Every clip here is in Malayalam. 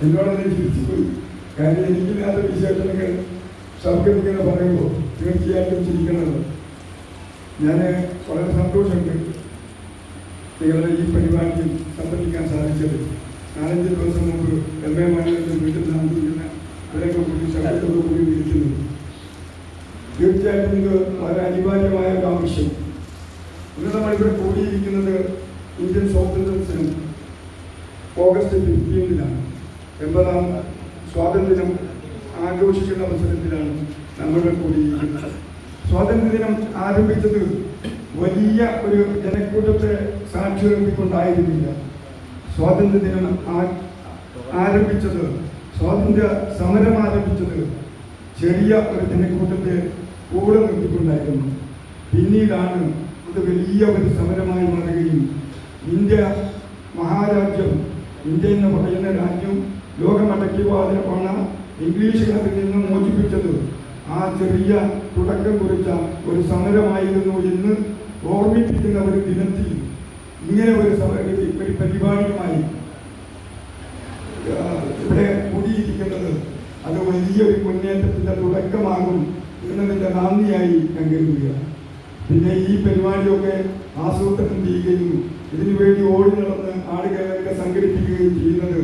എന്നോടൊന്ന് ചിരിച്ചുപോയി. കാരണം എനിക്കില്ലാത്ത വിശേഷങ്ങൾ ഷൗക്കത്തിങ്ങനെ പറയുമ്പോൾ തീർച്ചയായിട്ടും ചിരിക്കണമല്ലോ. ഞാൻ വളരെ സന്തോഷമുണ്ട് നിങ്ങളുടെ ഈ പരിപാടിയിൽ സംബന്ധിക്കാൻ സാധിച്ചത്. 4-5 ദിവസം മുമ്പ് MA മണ്ഡലത്തിൽ വീട്ടിൽ താമസിക്കുന്ന അവരൊക്കെ കൂടി ഷൗക്കത്തോടു കൂടി വിളിക്കുന്നത് തീർച്ചയായിട്ടും ഇത് വളരെ അനിവാര്യമായ ഒരു ആവശ്യം. ഇന്ന് നമ്മളിവിടെ കൂടിയിരിക്കുന്നത് ഇന്ത്യൻ സ്വാതന്ത്ര്യദിനം ഓഗസ്റ്റ് 15-നാണ്. 80ാം സ്വാതന്ത്ര്യം ആഘോഷിക്കുന്ന അവസരത്തിലാണ് നമ്മളിവിടെ കൂടിയിരിക്കുന്നത്. സ്വാതന്ത്ര്യദിനം ആരംഭിച്ചത് വലിയ ഒരു ജനക്കൂട്ടത്തെ സാക്ഷി നിർത്തിക്കൊണ്ടായിരുന്നില്ല. സ്വാതന്ത്ര്യദിനം ആരംഭിച്ചത്, സ്വാതന്ത്ര്യ സമരം ആരംഭിച്ചത് ചെറിയ ഒരു ജനക്കൂട്ടത്തെ കൂടെ നിർത്തിക്കൊണ്ടായിരുന്നു. പിന്നീടാണ് അത് വലിയ ഒരു സമരമായി മാറുകയും ഇന്ത്യ മഹാരാജ്യം, ഇന്ത്യ എന്ന് പറയുന്ന രാജ്യം ലോകമടക്കി പോണ ഇംഗ്ലീഷുകാരിൽ നിന്ന് മോചിപ്പിച്ചത് ആ ചെറിയ തുടക്കം കുറിച്ച ഒരു സമരമായിരുന്നു എന്ന് ഓർമ്മിപ്പിക്കുന്ന ഒരു ദിനത്തിൽ ഇങ്ങനെ ഒരു പരിപാടിയുമായി ഇവിടെ കൂടിയിരിക്കുന്നത് അത് വലിയൊരു മുന്നേറ്റത്തിൻ്റെ തുടക്കമാകും എന്നതിൻ്റെ നന്ദിയായി ഞാൻ കരുതുകയാണ്. പിന്നെ ഈ പരിപാടിയൊക്കെ ആസൂത്രണം ചെയ്യുകയും ഇതിനു വേണ്ടി ഓടി നടന്ന് ആളുകളൊക്കെ സംഘടിപ്പിക്കുകയും ചെയ്യുന്നത്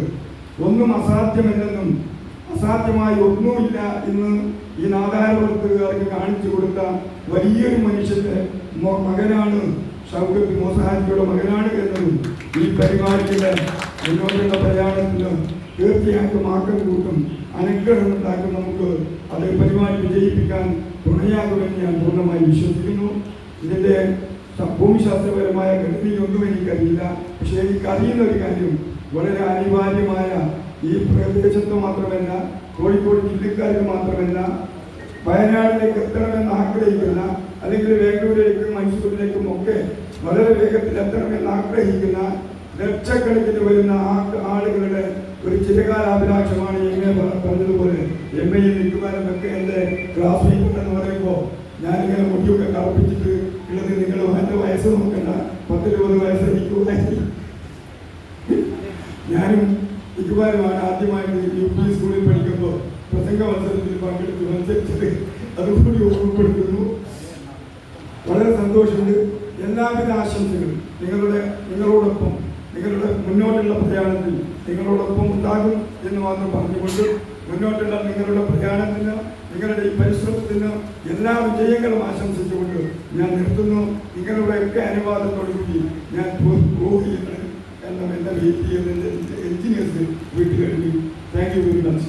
ഒന്നും അസാധ്യമല്ലെന്നും അസാധ്യമായി ഒന്നുമില്ല എന്ന് ഈ നാദാരവർത്തുകാർക്ക് കാണിച്ചു കൊടുത്ത വലിയൊരു മനുഷ്യന്റെ മകനാണ് ഷൗക്കത്ത് മൂസഹാജിയുടെ മകനാണ് എന്നതും ഈ പരിപാടിയുടെ മുന്നോട്ടുള്ള പ്രയാണത്തിന് തീർച്ചയായിട്ടും ആക്കം കൂട്ടും, അനുഗ്രഹം ഉണ്ടാക്കും. നമുക്ക് അത് പരിപാടി വിജയിപ്പിക്കാൻ തുണയാകുമെന്ന് ഞാൻ പൂർണ്ണമായി വിശ്വസിക്കുന്നു. ഇതിൻ്റെ ഭൂമിശാസ്ത്രപരമായ ഘടനയൊന്നും എനിക്കറിയില്ല. പക്ഷേ എനിക്കറിയുന്ന ഒരു കാര്യം, വളരെ അനിവാര്യമായ ഈ പ്രദേശത്ത് മാത്രമല്ല, കോഴിക്കോട് ജില്ലക്കാർക്ക് മാത്രമല്ല, വയനാട്ടിലേക്ക് എത്തണമെന്ന് ആഗ്രഹിക്കുന്ന, അല്ലെങ്കിൽ ബാംഗ്ലൂരിലേക്കും മൈസൂരിലേക്കും ഒക്കെ വളരെ വേഗത്തിൽ എത്തണമെന്ന് ആഗ്രഹിക്കുന്ന ലക്ഷക്കണക്കിന് വരുന്ന ആളുകളുടെ ഒരു ചിരകാലാഭിലാഷമാണ് എന്നെ പറഞ്ഞതുപോലെ. MA നിൽക്കുവാനൊക്കെ എൻ്റെ ക്ലാസ്മേറ്റ് എന്ന് പറയുമ്പോൾ ഞാനിങ്ങനെ മുടിയൊക്കെ കറപ്പിച്ചിട്ട് ഉള്ളത്, നിങ്ങൾ എൻ്റെ വയസ്സ് നോക്കണ്ട, 10-20 വയസ്സ് എനിക്ക്. ഞാനും ഇക്കുവാനുമാണ് ആദ്യമായിട്ട് UP സ്കൂളിൽ പഠിക്കുമ്പോൾ പ്രസംഗ മത്സരത്തിൽ പങ്കെടുത്ത് മത്സരിച്ചത്. അതുകൂടി ഓർമ്മപ്പെടുത്തുന്നു. വളരെ സന്തോഷമുണ്ട്. എല്ലാവിധ ആശംസകളും നിങ്ങളോടൊപ്പം നിങ്ങളുടെ മുന്നോട്ടുള്ള പ്രയാണത്തിൽ നിങ്ങളോടൊപ്പം ഉണ്ടാകും എന്ന് മാത്രം പറഞ്ഞുകൊണ്ട്, മുന്നോട്ടുള്ള നിങ്ങളുടെ പ്രയാണത്തിന്, നിങ്ങളുടെ ഈ പരിശ്രമത്തിന് എല്ലാ വിജയങ്ങളും ആശംസിച്ചുകൊണ്ട് ഞാൻ നിർത്തുന്നു. നിങ്ങളുടെയൊക്കെ അനുവാദത്തോടുകൂടി ഞാൻ പോകുകയാണ്. കാരണം എൻ്റെ വെയിറ്റ് ചെയ്യുന്ന എഞ്ചിനീയേഴ്സ് വീട്ടിൽ കഴിഞ്ഞു. Thank you very much.